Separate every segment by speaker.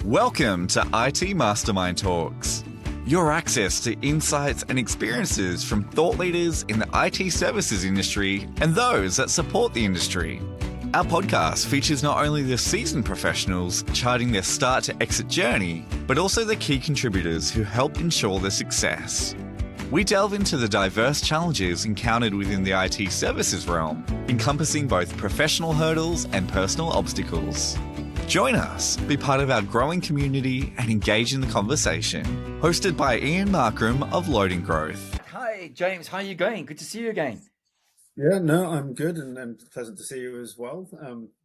Speaker 1: Welcome to IT Mastermind Talks, your access to insights and experiences from thought leaders in the IT services industry and those that support the industry. Our podcast features not only the seasoned professionals charting their start to exit journey, but also the key contributors who help ensure their success. We delve into the diverse challenges encountered within the IT services realm, encompassing both professional hurdles and personal obstacles. Join us, be part of our growing community and engage in the conversation. Hosted by Ian Markram of Loading Growth.
Speaker 2: Hi, James. How are you going? Good to see you again.
Speaker 3: Yeah, no, I'm good and pleasant to see you as well.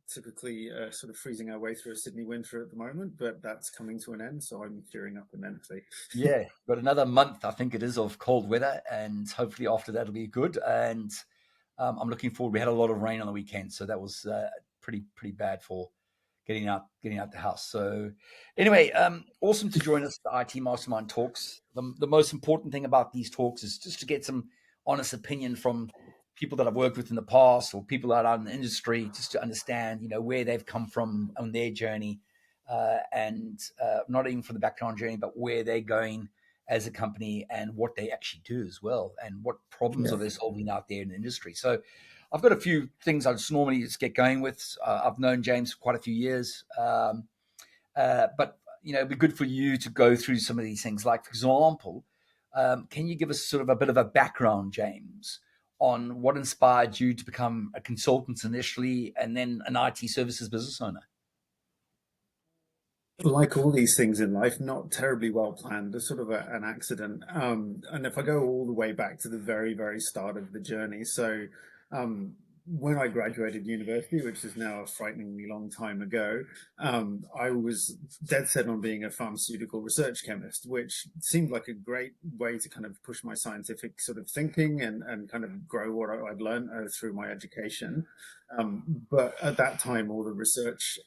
Speaker 3: Typically sort of freezing our way through a Sydney winter at the moment, but that's coming to an end, so I'm gearing up immensely.
Speaker 2: Yeah, got another month, I think it is, of cold weather, and hopefully after that it'll be good. And I'm looking forward. We had a lot of rain on the weekend, so that was pretty bad for getting out the house. So anyway, awesome to join us at the IT Mastermind Talks. The most important thing about these talks is just to get some honest opinion from people that I've worked with in the past or people that are in the industry, just to understand, where they've come from on their journey, and not even for the background journey, but where they're going as a company and what they actually do as well, and what problems are they solving out there in the industry. So I've got a few things I just normally get going with. I've known James for quite a few years, but it'd be good for you to go through some of these things. Like, for example, can you give us sort of a bit of a background, James, on what inspired you to become a consultant initially and then an IT services business owner?
Speaker 3: Like all these things in life, not terribly well planned. There's sort of an accident. And if I go all the way back to the very, very start of the journey, so when I graduated university, which is now a frighteningly long time ago, I was dead set on being a pharmaceutical research chemist, which seemed like a great way to kind of push my scientific sort of thinking and kind of grow what I'd learned through my education. But at that time, all the research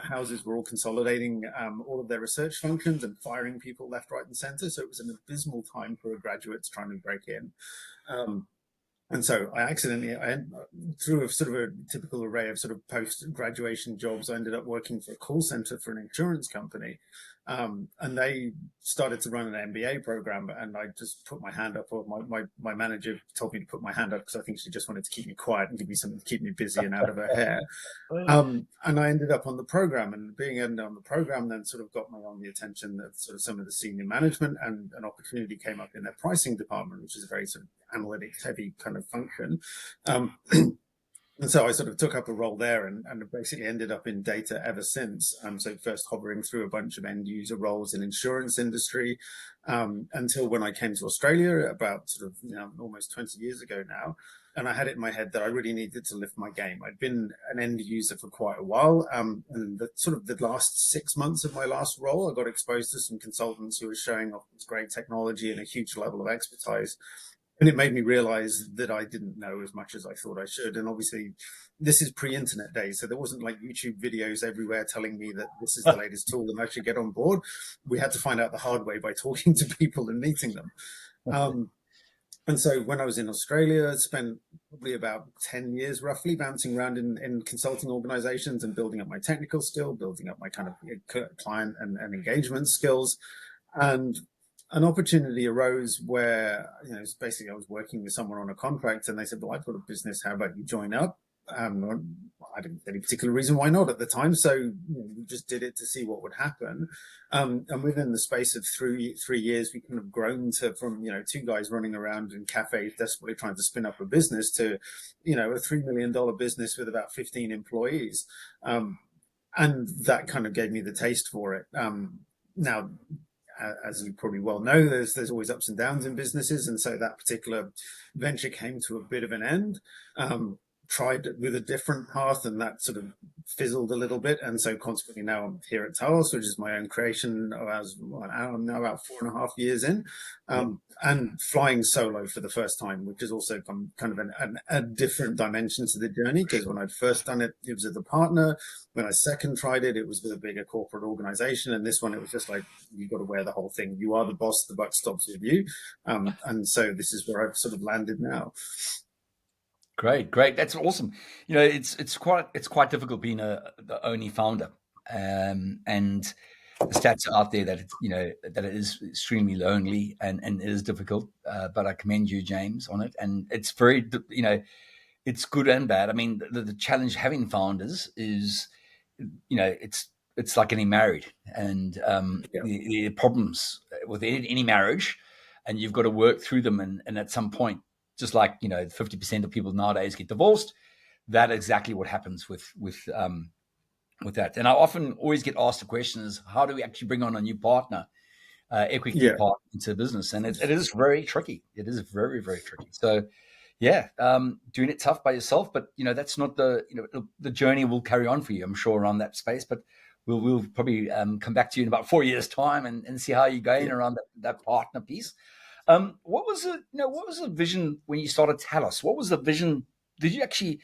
Speaker 3: houses were all consolidating all of their research functions and firing people left, right, and center. So it was an abysmal time for a graduate trying to break in. And so through a sort of a typical array of sort of post-graduation jobs, I ended up working for a call center for an insurance company. And they started to run an MBA program, and I just put my hand up, or my manager told me to put my hand up because I think she just wanted to keep me quiet and give me something to keep me busy and out of her hair. And I ended up on the program, and being on the program then sort of got me on the attention of sort of some of the senior management, and an opportunity came up in their pricing department, which is a very sort of analytics heavy kind of function. And so I sort of took up a role there and basically ended up in data ever since. So first hovering through a bunch of end user roles in insurance industry, until when I came to Australia about sort of almost 20 years ago now. And I had it in my head that I really needed to lift my game. I'd been an end user for quite a while. And the last 6 months of my last role, I got exposed to some consultants who were showing off this great technology and a huge level of expertise. And it made me realize that I didn't know as much as I thought I should. And obviously, this is pre-internet days, so there wasn't like YouTube videos everywhere telling me that this is the latest tool and I should get on board. We had to find out the hard way by talking to people and meeting them. And so when I was in Australia, I spent probably about 10 years roughly bouncing around in consulting organizations and building up my technical skill, building up my kind of client and engagement skills. And an opportunity arose where, basically I was working with someone on a contract and they said, well, I've got a business. How about you join up? I didn't have any particular reason why not at the time. So we just did it to see what would happen. And within the space of 3 years, we kind of grown from, two guys running around in cafes desperately trying to spin up a business to, a $3 million business with about 15 employees. And that kind of gave me the taste for it. Now, as you probably well know, there's always ups and downs in businesses. And so that particular venture came to a bit of an end. Tried with a different path, and that sort of fizzled a little bit. And so consequently now I'm here at Talos, which is my own creation. I'm now about 4.5 years in, and flying solo for the first time, which has also come kind of a different dimension to the journey, because when I'd first done it, it was with a partner. When I second tried it, it was with a bigger corporate organization. And this one, it was just like, you've got to wear the whole thing. You are the boss, the buck stops with you. And so this is where I've sort of landed now.
Speaker 2: Great. That's awesome. It's quite difficult being the only founder. And stats are out there that that it is extremely lonely and it is difficult. But I commend you, James, on it, and it's very it's good and bad. I mean, the challenge having founders is, it's like getting married, and
Speaker 3: Yeah.
Speaker 2: the problems with any marriage, and you've got to work through them. And at some point, just like 50% of people nowadays get divorced, that exactly what happens with that. And I often always get asked the question is, how do we actually bring on a new partner, equity
Speaker 3: Yeah.
Speaker 2: partner into business? And it is very tricky. It is very, very tricky. So yeah, doing it tough by yourself, but that's not the journey will carry on for you, I'm sure, around that space. But we'll probably come back to you in about 4 years' time and see how you're going
Speaker 3: Yeah.
Speaker 2: around that partner piece. What was the vision when you started Talos? What was the vision? Did you actually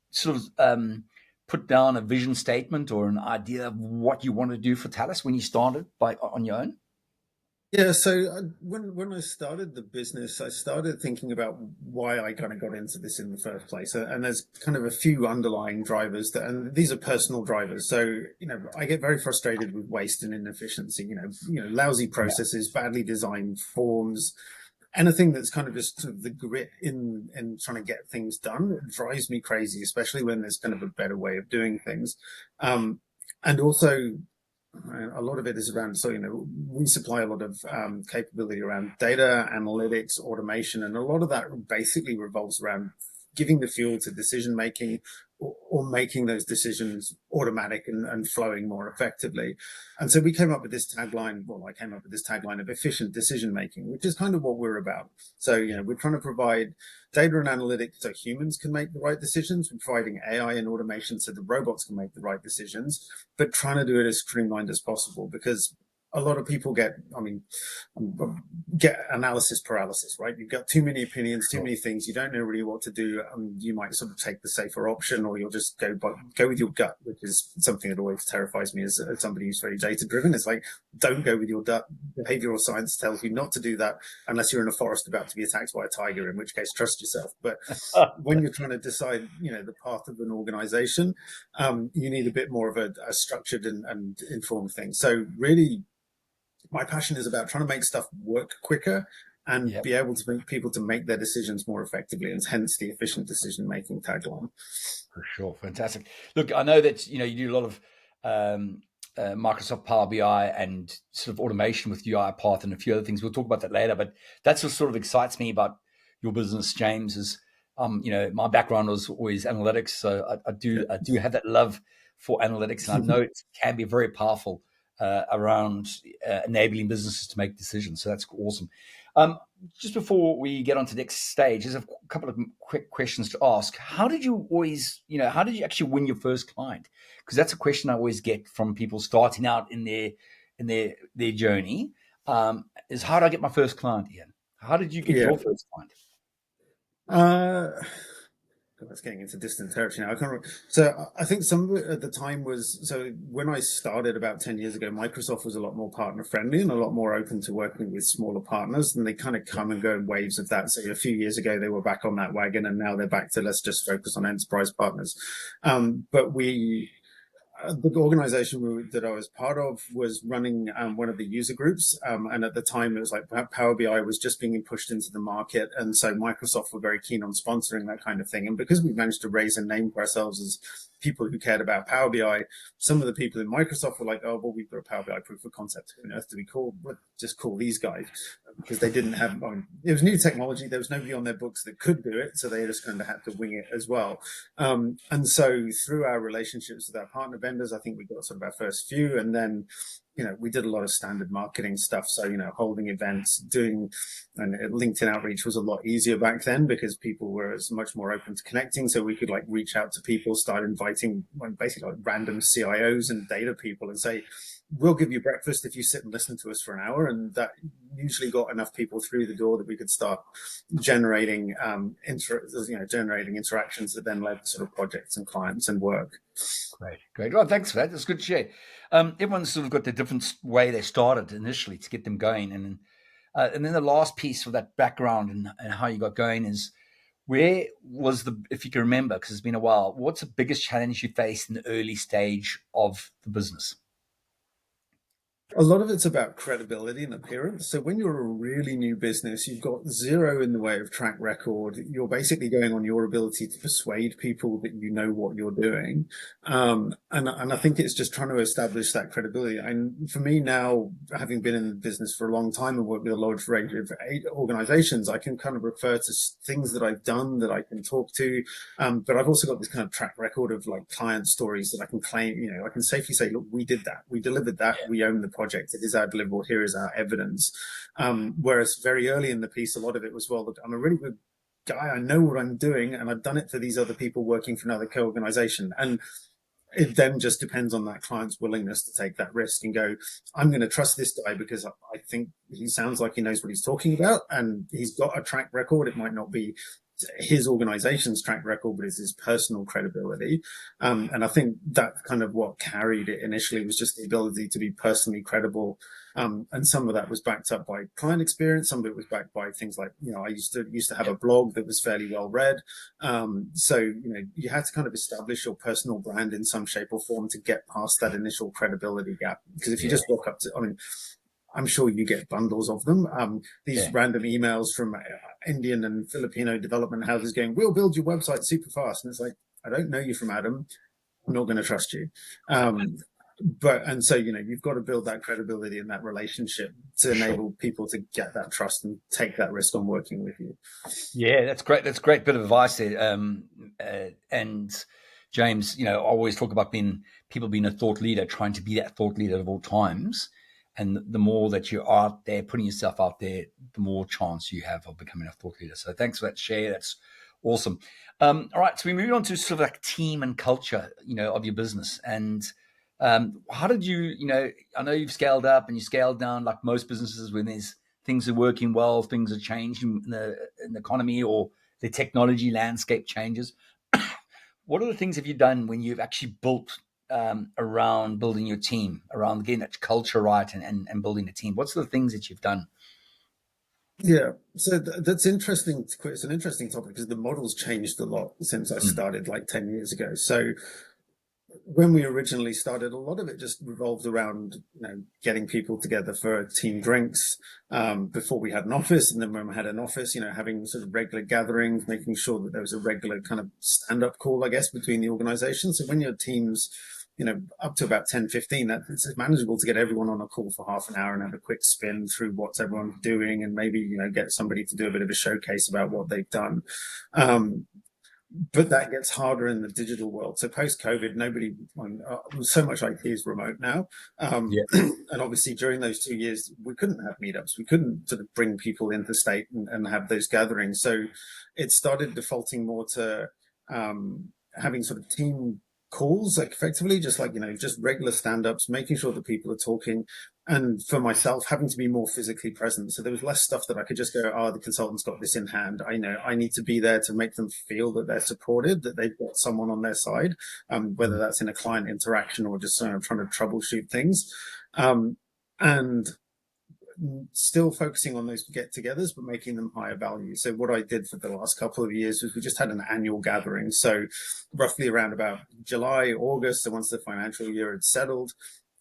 Speaker 2: sort of put down a vision statement or an idea of what you wanted to do for Talos when you started on your own?
Speaker 3: Yeah, so when I started the business, I started thinking about why I kind of got into this in the first place, and there's kind of a few underlying drivers and these are personal drivers. So I get very frustrated with waste and inefficiency. Lousy
Speaker 2: Yeah,
Speaker 3: processes, badly designed forms, anything that's kind of just sort of the grit in trying to get things done. It drives me crazy, especially when there's kind of a better way of doing things, and also a lot of it is around, so we supply a lot of capability around data analytics, automation, and a lot of that basically revolves around giving the fuel to decision making, or making those decisions automatic and flowing more effectively. And so we came up with this tagline. Well, I came up with this tagline of efficient decision making, which is kind of what we're about. So we're trying to provide data and analytics so humans can make the right decisions. We're providing AI and automation so the robots can make the right decisions, but trying to do it as streamlined as possible, because a lot of people get analysis paralysis, right? You've got too many opinions, too many things. You don't know really what to do. You might sort of take the safer option, or you'll just go with your gut, which is something that always terrifies me as somebody who's very data driven. It's like, don't go with your gut. Behavioral science tells you not to do that unless you're in a forest about to be attacked by a tiger, in which case trust yourself. But when you're trying to decide, the path of an organization, you need a bit more of a structured and informed thing. So really, my passion is about trying to make stuff work quicker and
Speaker 2: Yep.
Speaker 3: be able to make people to make their decisions more effectively, and hence the efficient decision making tagline.
Speaker 2: For sure. Fantastic. Look, I know that, you do a lot of Microsoft Power BI and sort of automation with UiPath and a few other things. We'll talk about that later, but that's what sort of excites me about your business, James, is, my background was always analytics. So I do have that love for analytics, and I know it can be very powerful around enabling businesses to make decisions. So that's awesome. Just before we get on to the next stage, there's a couple of quick questions to ask. How did you actually win your first client? Because that's a question I always get from people starting out in their journey. Is, how did I get my first client, Ian? How did you get
Speaker 3: Yeah.
Speaker 2: your first client?
Speaker 3: Uh, that's getting into distant territory now. I can't remember. So I think some of it at the time was, so when I started about 10 years ago, Microsoft was a lot more partner friendly and a lot more open to working with smaller partners. And they kind of come and go in waves of that. So a few years ago, they were back on that wagon, and now they're back to, let's just focus on enterprise partners. But the organization that I was part of was running one of the user groups. And at the time, it was like Power BI was just being pushed into the market. And so Microsoft were very keen on sponsoring that kind of thing. And because we managed to raise a name for ourselves as people who cared about Power BI, some of the people in Microsoft were like, oh, well, we've got a Power BI proof of concept. Who on earth do we call? Let's just call these guys. Because they didn't have, it was new technology. There was nobody on their books that could do it. So they just kind of had to wing it as well. And so through our relationships with our partner vendors, I think we got sort of our first few. And then, we did a lot of standard marketing stuff. So, holding events, and LinkedIn outreach was a lot easier back then because people were much more open to connecting. So we could reach out to people, start inviting basically random CIOs and data people and say, we'll give you breakfast if you sit and listen to us for an hour. And that usually got enough people through the door that we could start generating generating interactions that then led to sort of projects and clients and work.
Speaker 2: Great. Well, thanks for that. That's good to share. Everyone's sort of got the different way they started initially to get them going, and then the last piece of that background and how you got going is, where was if you can remember, because it's been a while, what's the biggest challenge you faced in the early stage of the business?
Speaker 3: A lot of it's about credibility and appearance. So when you're a really new business, you've got zero in the way of track record. You're basically going on your ability to persuade people that you know what you're doing. And I think it's just trying to establish that credibility. And for me now, having been in the business for a long time and worked with a large range of organizations, I can kind of refer to things that I've done that I can talk to. But I've also got this kind of track record of like client stories that I can claim, I can safely say, look, we did that. We delivered that. We own the project. It is our deliverable. Here is our evidence. Whereas very early in the piece, a lot of it was, well, look, I'm a really good guy. I know what I'm doing, and I've done it for these other people working for another co-organization. And it then just depends on that client's willingness to take that risk and go, I'm going to trust this guy because I think he sounds like he knows what he's talking about, and he's got a track record. It might not be his organization's track record, but it's his personal credibility. And I think that's kind of what carried it initially, was just the ability to be personally credible. And some of that was backed up by client experience. Some of it was backed by things like, I used to have a blog that was fairly well read. So, you had to kind of establish your personal brand in some shape or form to get past that initial credibility gap. Because if you just walk up to, I'm sure you get bundles of them. These random emails from Indian and Filipino development houses going, we'll build your website super fast. And it's like, I don't know you from Adam. I'm not going to trust you. So, you've got to build that credibility and that relationship to enable people to get that trust and take that risk on working with you.
Speaker 2: Yeah, that's great. That's a great bit of advice there. And James, I always talk about people being a thought leader, trying to be that thought leader at all times. And the more that you're out there, putting yourself out there, the more chance you have of becoming a thought leader. So thanks for that share. That's awesome. All right, so we move on to sort of like team and culture, of your business. And how did you, I know you've scaled up and you scaled down like most businesses when there's things are working well, things are changing in the economy or the technology landscape changes. What are the things have you done when you've actually built around building your team, around getting that culture right and building a team? What's the things that you've done?
Speaker 3: Yeah, so that's interesting. It's an interesting topic because the model's changed a lot since I started like 10 years ago. So when we originally started, a lot of it just revolved around getting people together for team drinks before we had an office, and then when we had an office, having sort of regular gatherings, making sure that there was a regular kind of stand-up call, I guess, between the organizations. So when your teams up to about 10, 15, that it's manageable to get everyone on a call for half an hour and have a quick spin through what's everyone doing, and maybe get somebody to do a bit of a showcase about what they've done. But that gets harder in the digital world. So post-COVID, so much IT is remote now. And obviously during those 2 years, we couldn't have meetups. We couldn't sort of bring people into state and have those gatherings. So it started defaulting more to having sort of team calls, like effectively just regular stand-ups, making sure that people are talking. And for myself, having to be more physically present. So there was less stuff that I could just go, the consultant's got this in hand. I need to be there to make them feel that they're supported, that they've got someone on their side, whether that's in a client interaction or just trying to troubleshoot things. And still focusing on those get-togethers, but making them higher value. So what I did for the last couple of years was we just had an annual gathering. So roughly around about July, August, so once the financial year had settled,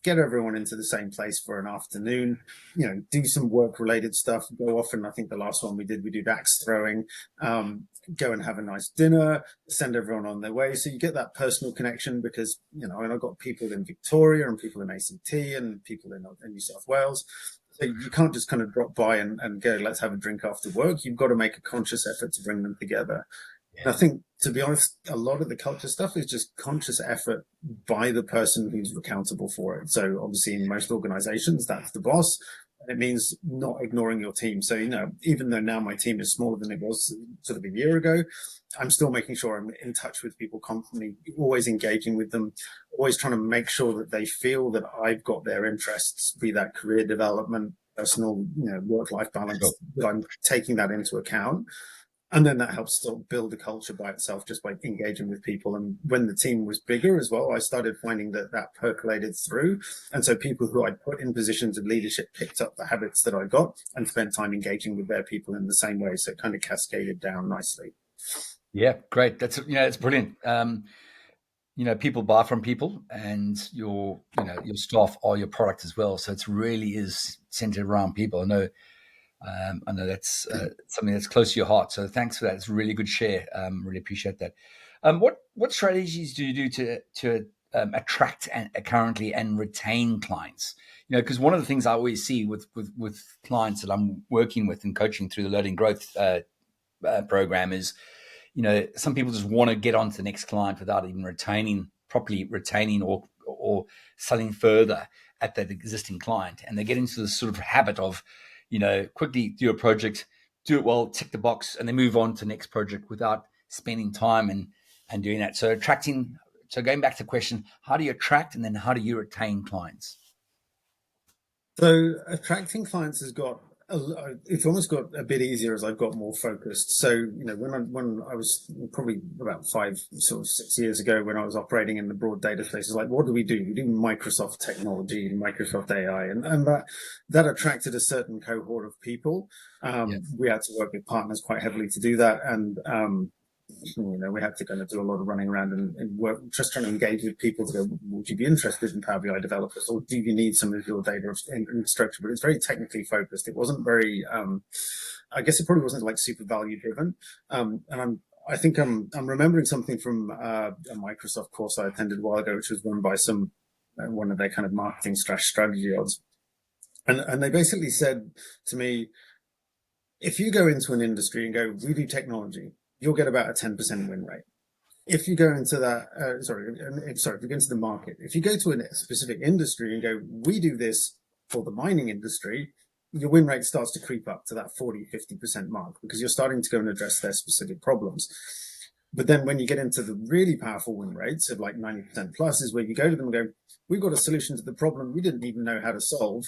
Speaker 3: get everyone into the same place for an afternoon, do some work-related stuff, go off. And I think the last one we did axe throwing, go and have a nice dinner, send everyone on their way. So you get that personal connection because, and I've got people in Victoria and people in ACT and people in New South Wales. So you can't just kind of drop by and go, let's have a drink after work. You've got to make a conscious effort to bring them together. And I think, to be honest, a lot of the culture stuff is just conscious effort by the person who's accountable for it. So obviously in most organizations, that's the boss. And it means not ignoring your team. So, even though now my team is smaller than it was sort of a year ago, I'm still making sure I'm in touch with people constantly, always engaging with them, always trying to make sure that they feel that I've got their interests, be that career development, personal, work-life balance, that I'm taking that into account. And then that helps still build a culture by itself, just by engaging with people. And when the team was bigger as well, I started finding that percolated through. And so people who I put in positions of leadership picked up the habits that I got and spent time engaging with their people in the same way. So it kind of cascaded down nicely.
Speaker 2: Yeah, great. That's brilliant. people buy from people, and your staff are your product as well. So it's really is centered around people. I know that's something that's close to your heart. So thanks for that. It's a really good share. Really appreciate that. What strategies do you do to attract and currently and retain clients? Because one of the things I always see with clients that I'm working with and coaching through the Learning Growth program is, some people just want to get on to the next client without even properly retaining or selling further at that existing client. And they get into this sort of habit of, quickly do a project, do it well, tick the box, and then move on to the next project without spending time and doing that. So going back to the question, how do you attract and then how do you retain clients?
Speaker 3: So attracting clients it's almost got a bit easier as I've got more focused. So, when I was probably about 6 years ago, when I was operating in the broad data spaces, like, what do? We do Microsoft technology and Microsoft AI, and that attracted a certain cohort of people. We had to work with partners quite heavily to do that. And, we had to kind of do a lot of running around and work, just trying to engage with people to go, would you be interested in Power BI developers, or do you need some of your data in structure? But it's very technically focused. It wasn't very, I guess it probably wasn't like super value driven. And I think I'm remembering something from a Microsoft course I attended a while ago, which was run by one of their kind of marketing strategy odds. And they basically said to me, if you go into an industry and go, we do technology, you'll get about a 10% win rate. If you go into if you go into the market, if you go to a specific industry and go, we do this for the mining industry, your win rate starts to creep up to that 40-50% mark, because you're starting to go and address their specific problems. But then when you get into the really powerful win rates of like 90% plus, is where you go to them and go, we've got a solution to the problem we didn't even know how to solve,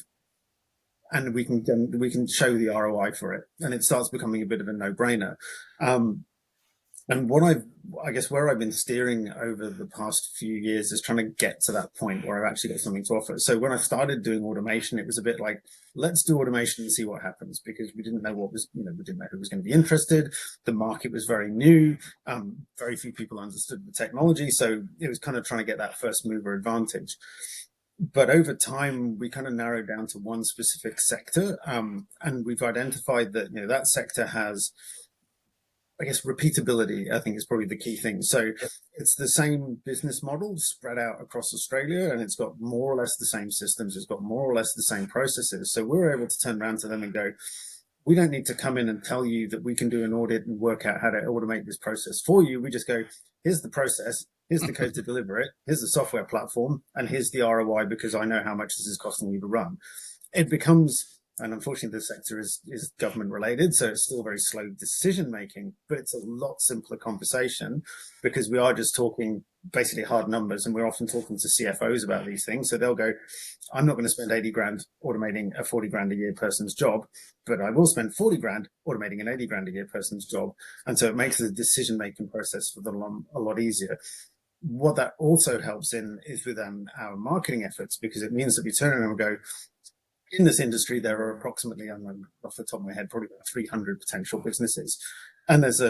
Speaker 3: and we can show the ROI for it, and it starts becoming a bit of a no-brainer. And where I've been steering over the past few years is trying to get to that point where I've actually got something to offer. So when I started doing automation, it was a bit like, let's do automation and see what happens, because we didn't know we didn't know who was going to be interested. The market was very new. Very few people understood the technology. So it was kind of trying to get that first mover advantage. But over time, we kind of narrowed down to one specific sector. And we've identified that, that sector has, I guess, repeatability, I think, is probably the key thing. So it's the same business model spread out across Australia, and it's got more or less the same systems. It's got more or less the same processes. So we're able to turn around to them and go, we don't need to come in and tell you that we can do an audit and work out how to automate this process for you. We just go, here's the process, here's the code to deliver it, here's the software platform, and here's the ROI, because I know how much this is costing you to run. It becomes... And unfortunately, the sector is government related, so it's still very slow decision making, but it's a lot simpler conversation, because we are just talking basically hard numbers, and we're often talking to CFOs about these things. So they'll go, I'm not going to spend 80 grand automating a 40 grand a year person's job, but I will spend 40 grand automating an 80 grand a year person's job. And so it makes the decision making process for them a lot easier. What that also helps in is with our marketing efforts, because it means that we turn around and go, in this industry, there are approximately, off the top of my head, probably about 300 potential businesses. And as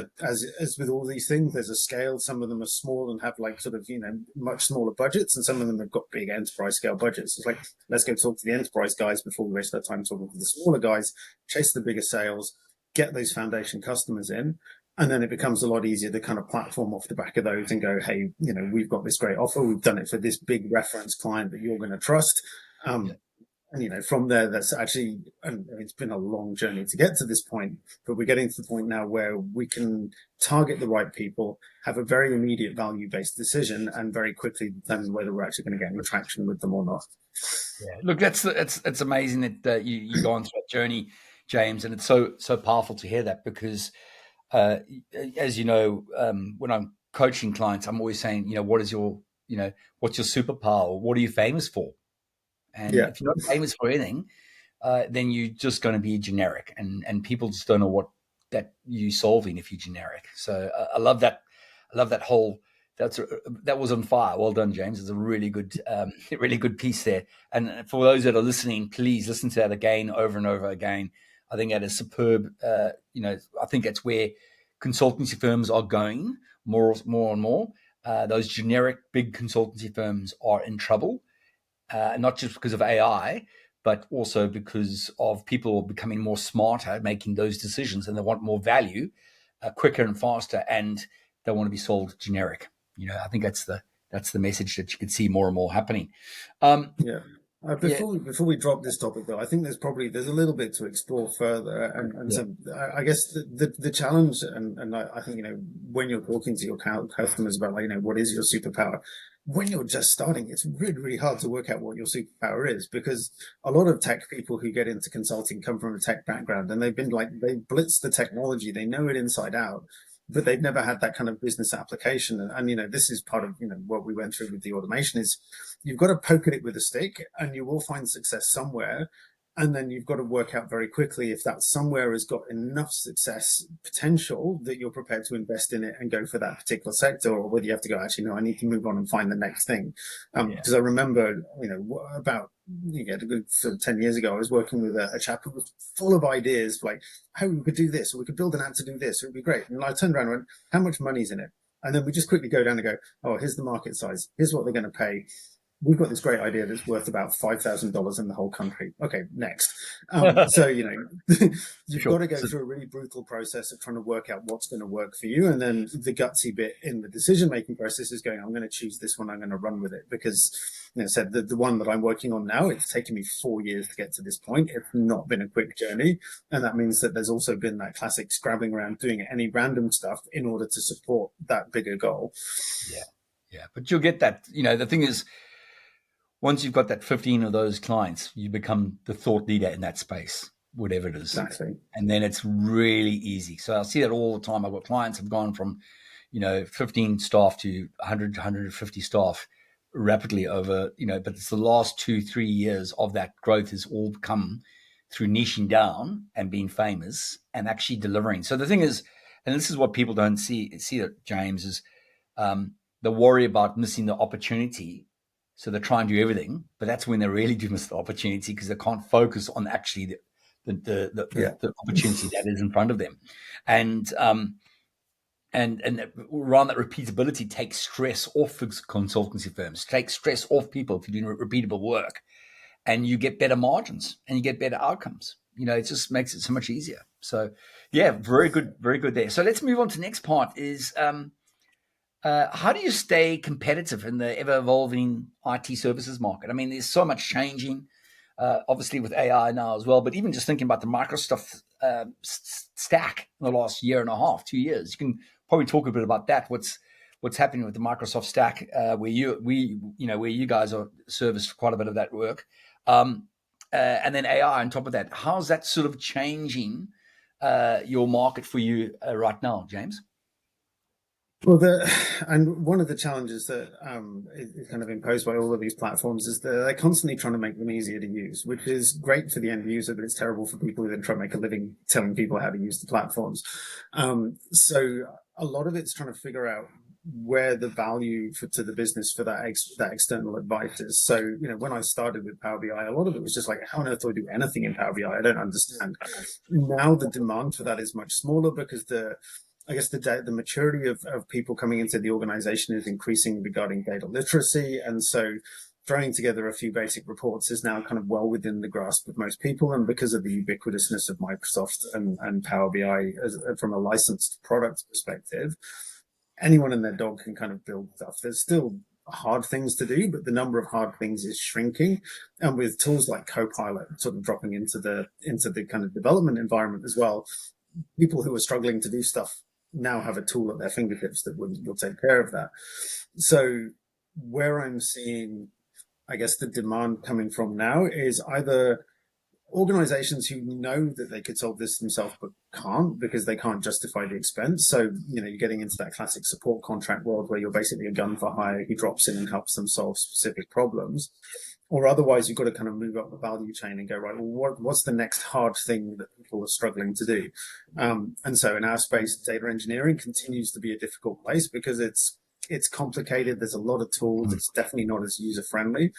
Speaker 3: with all these things, there's a scale. Some of them are small and have like sort of, much smaller budgets, and some of them have got big enterprise scale budgets. It's like, let's go talk to the enterprise guys before we waste our time talking to the smaller guys, chase the bigger sales, get those foundation customers in. And then it becomes a lot easier to kind of platform off the back of those and go, hey, we've got this great offer. We've done it for this big reference client that you're going to trust. And, from there, that's actually, it's been a long journey to get to this point, but we're getting to the point now where we can target the right people, have a very immediate value-based decision, and very quickly determine whether we're actually going to get any traction with them or not.
Speaker 2: Yeah, look, it's amazing that you go on through that journey, James, and it's so powerful to hear that, because as you know, when I'm coaching clients, I'm always saying, what's your superpower? What are you famous for? And if you're not famous for anything, then you're just going to be generic, and people just don't know what that you're solving if you're generic. So I love that. I love that whole. That was on fire. Well done, James. It's a really good piece there. And for those that are listening, please listen to that again, over and over again. I think that is superb. I think that's where consultancy firms are going more and more. those generic big consultancy firms are in trouble, not just because of AI, but also because of people becoming more smarter, making those decisions, and they want more value, quicker and faster, and they want to be sold generic. I think that's the message that you can see more and more happening.
Speaker 3: Yeah. Before we drop this topic, though, I think there's a little bit to explore further, and so I guess the challenge, and I think when you're talking to your customers about what is your superpower, when you're just starting, it's really hard to work out what your superpower is, because a lot of tech people who get into consulting come from a tech background, and they blitzed the technology, they know it inside out, but they've never had that kind of business application. And this is part of what we went through with the automation is you've got to poke at it with a stick, and you will find success somewhere. And then you've got to work out very quickly if that somewhere has got enough success potential that you're prepared to invest in it and go for that particular sector, or whether you have to go, actually, no, I need to move on and find the next thing. Because I remember, about a good sort of 10 years ago, I was working with a chap who was full of ideas, like how we could do this, or we could build an app to do this, it would be great. And I turned around and went, how much money's in it? And then we just quickly go down and go, oh, here's the market size. Here's what they're going to pay. We've got this great idea that's worth about $5,000 in the whole country. Okay, next. So, you've got to go through a really brutal process of trying to work out what's going to work for you. And then the gutsy bit in the decision-making process is going, I'm going to choose this one. I'm going to run with it, because, said the one that I'm working on now, it's taken me 4 years to get to this point. It's not been a quick journey. And that means that there's also been that classic scrabbling around doing any random stuff in order to support that bigger goal.
Speaker 2: Yeah. But you'll get that. The thing is, once you've got that 15 of those clients, you become the thought leader in that space, whatever it is.
Speaker 3: Exactly.
Speaker 2: And then it's really easy. So I see that all the time. I've got clients have gone from, 15 staff to 100 to 150 staff rapidly over, but it's the last 2-3 years of that growth has all come through niching down and being famous and actually delivering. So the thing is, and this is what people don't see that, James, is the worry about missing the opportunity. So they try and do everything, but that's when they really do miss the opportunity, because they can't focus on actually the opportunity that is in front of them. And around that repeatability takes stress off consultancy firms, takes stress off people if you're doing repeatable work, and you get better margins and you get better outcomes. It just makes it so much easier. So yeah, very good there. So let's move on to the next part is, how do you stay competitive in the ever-evolving IT services market? I mean, there's so much changing, obviously with AI now as well, but even just thinking about the Microsoft stack in the last year and a half, 2 years, you can probably talk a bit about that. What's happening with the Microsoft stack, where you guys are serviced quite a bit of that work, and then AI on top of that. How's that sort of changing your market for you right now, James?
Speaker 3: Well, and one of the challenges that is kind of imposed by all of these platforms is that they're constantly trying to make them easier to use, which is great for the end user, but it's terrible for people who then try to make a living telling people how to use the platforms. So a lot of it's trying to figure out where the value to the business for that external advice is. So, when I started with Power BI, a lot of it was just like, how on earth do I do anything in Power BI? I don't understand. Now the demand for that is much smaller, because the maturity of people coming into the organization is increasing regarding data literacy. And so throwing together a few basic reports is now kind of well within the grasp of most people. And because of the ubiquitousness of Microsoft and Power BI from a licensed product perspective, anyone and their dog can kind of build stuff. There's still hard things to do, but the number of hard things is shrinking. And with tools like Copilot sort of dropping into the kind of development environment as well, people who are struggling to do stuff now have a tool at their fingertips that will take care of that. So where I'm seeing, I guess, the demand coming from now is either organizations who know that they could solve this themselves but can't, because they can't justify the expense. So, you're getting into that classic support contract world where you're basically a gun for hire who drops in and helps them solve specific problems. Or otherwise, you've got to kind of move up the value chain and go, right, well, what's the next hard thing that people are struggling to do? And so in our space, data engineering continues to be a difficult place, because it's complicated. There's a lot of tools. It's definitely not as user-friendly.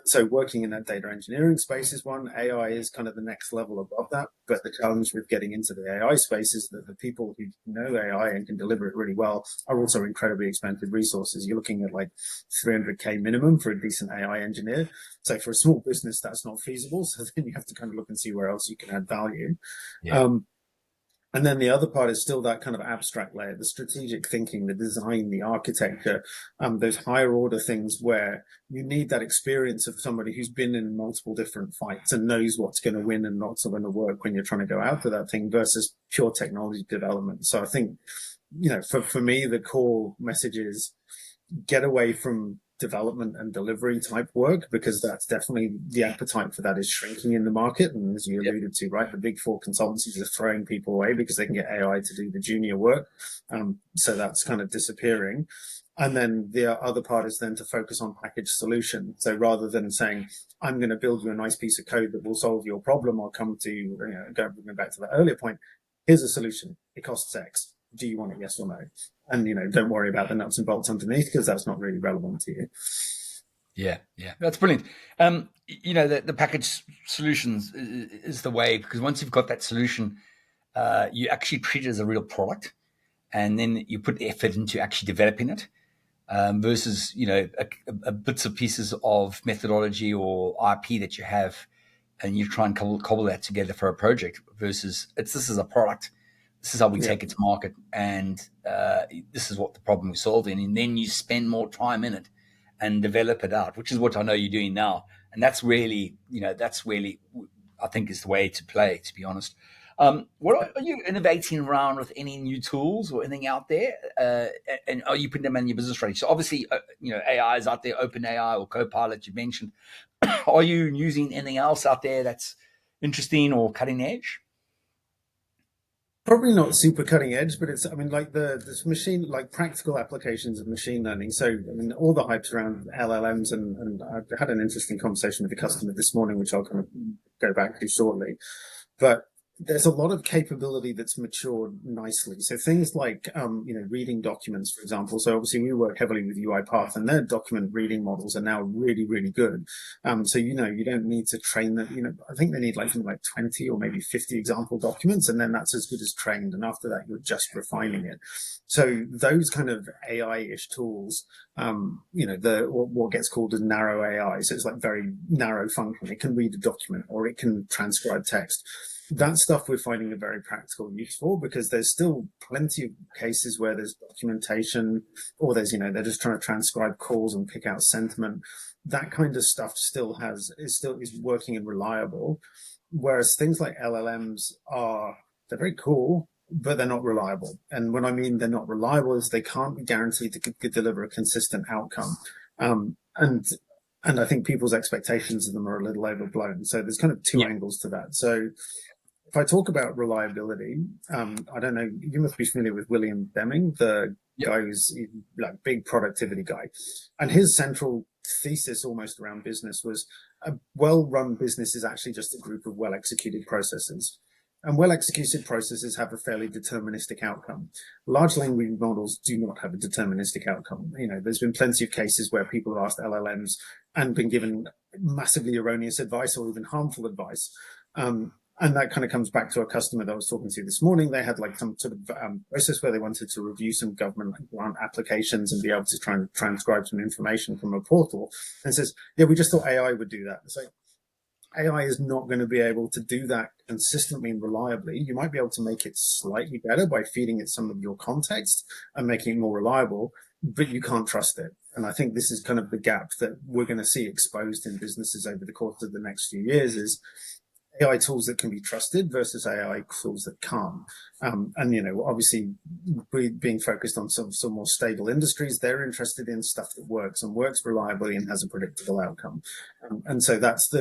Speaker 3: So working in that data engineering space is one. AI is kind of the next level above that. But the challenge with getting into the AI space is that the people who know AI and can deliver it really well are also incredibly expensive resources. You're looking at like 300K minimum for a decent AI engineer. So for a small business, that's not feasible. So then you have to kind of look and see where else you can add value.
Speaker 2: Yeah.
Speaker 3: And then the other part is still that kind of abstract layer, the strategic thinking, the design, the architecture, those higher order things where you need that experience of somebody who's been in multiple different fights and knows what's going to win and what's going to work when you're trying to go after that thing versus pure technology development. So I think, for me, the core message is get away from development and delivery type work, because that's definitely, the appetite for that is shrinking in the market. And as you alluded to, right, the big four consultancies are throwing people away because they can get AI to do the junior work. So that's kind of disappearing. And then the other part is then to focus on packaged solution. So rather than saying, I'm going to build you a nice piece of code that will solve your problem, I'll come to, going back to that earlier point, here's a solution. It costs X. Do you want it? Yes or no? And, don't worry about the nuts and bolts underneath, because that's not really relevant to you.
Speaker 2: Yeah, that's brilliant. The package solutions is the way, because once you've got that solution, you actually treat it as a real product, and then you put effort into actually developing it, versus a bits of pieces of methodology or IP that you have, and you try and cobble that together for a project. Versus this is a product. This is how we take it to market, and this is what the problem we're solving. And then you spend more time in it and develop it out, which is what I know you're doing now. And that's really, I think, is the way to play, to be honest. What are you innovating around with? Any new tools or anything out there? And are you putting them in your business strategy? So obviously, AI is out there, OpenAI or Copilot you mentioned. Are you using anything else out there that's interesting or cutting edge?
Speaker 3: Probably not super cutting edge, but it's, like this machine, like practical applications of machine learning. So, all the hypes around LLMs, and I had an interesting conversation with a customer this morning, which I'll kind of go back to shortly. But there's a lot of capability that's matured nicely. So things like, reading documents, for example. So obviously we work heavily with UiPath, and their document reading models are now really, really good. So, you don't need to train them. I think they need something like 20 or maybe 50 example documents, and then that's as good as trained. And after that, you're just refining it. So those kind of AI-ish tools, what gets called as narrow AI. So it's like very narrow function. It can read a document or it can transcribe text. That stuff we're finding a very practical use for, because there's still plenty of cases where there's documentation, or there's, they're just trying to transcribe calls and pick out sentiment. That kind of stuff is working and reliable. Whereas things like LLMs they're very cool, but they're not reliable. And when I mean they're not reliable, is they can't be guaranteed to deliver a consistent outcome. And I think people's expectations of them are a little overblown. So there's kind of two angles to that. So if I talk about reliability, I don't know, you must be familiar with William Deming, the guy who's like big productivity guy. And his central thesis almost around business was a well-run business is actually just a group of well-executed processes. And well-executed processes have a fairly deterministic outcome. Large language models do not have a deterministic outcome. There's been plenty of cases where people have asked LLMs and been given massively erroneous advice or even harmful advice. And that kind of comes back to a customer that I was talking to this morning. They had some sort of process where they wanted to review some government grant applications and be able to try and transcribe some information from a portal. And it says, we just thought AI would do that. It's like, AI is not going to be able to do that consistently and reliably. You might be able to make it slightly better by feeding it some of your context and making it more reliable, but you can't trust it. And I think this is kind of the gap that we're going to see exposed in businesses over the course of the next few years, is AI tools that can be trusted versus AI tools that can't. And, obviously being focused on some more stable industries, they're interested in stuff that works and works reliably and has a predictable outcome. And so that's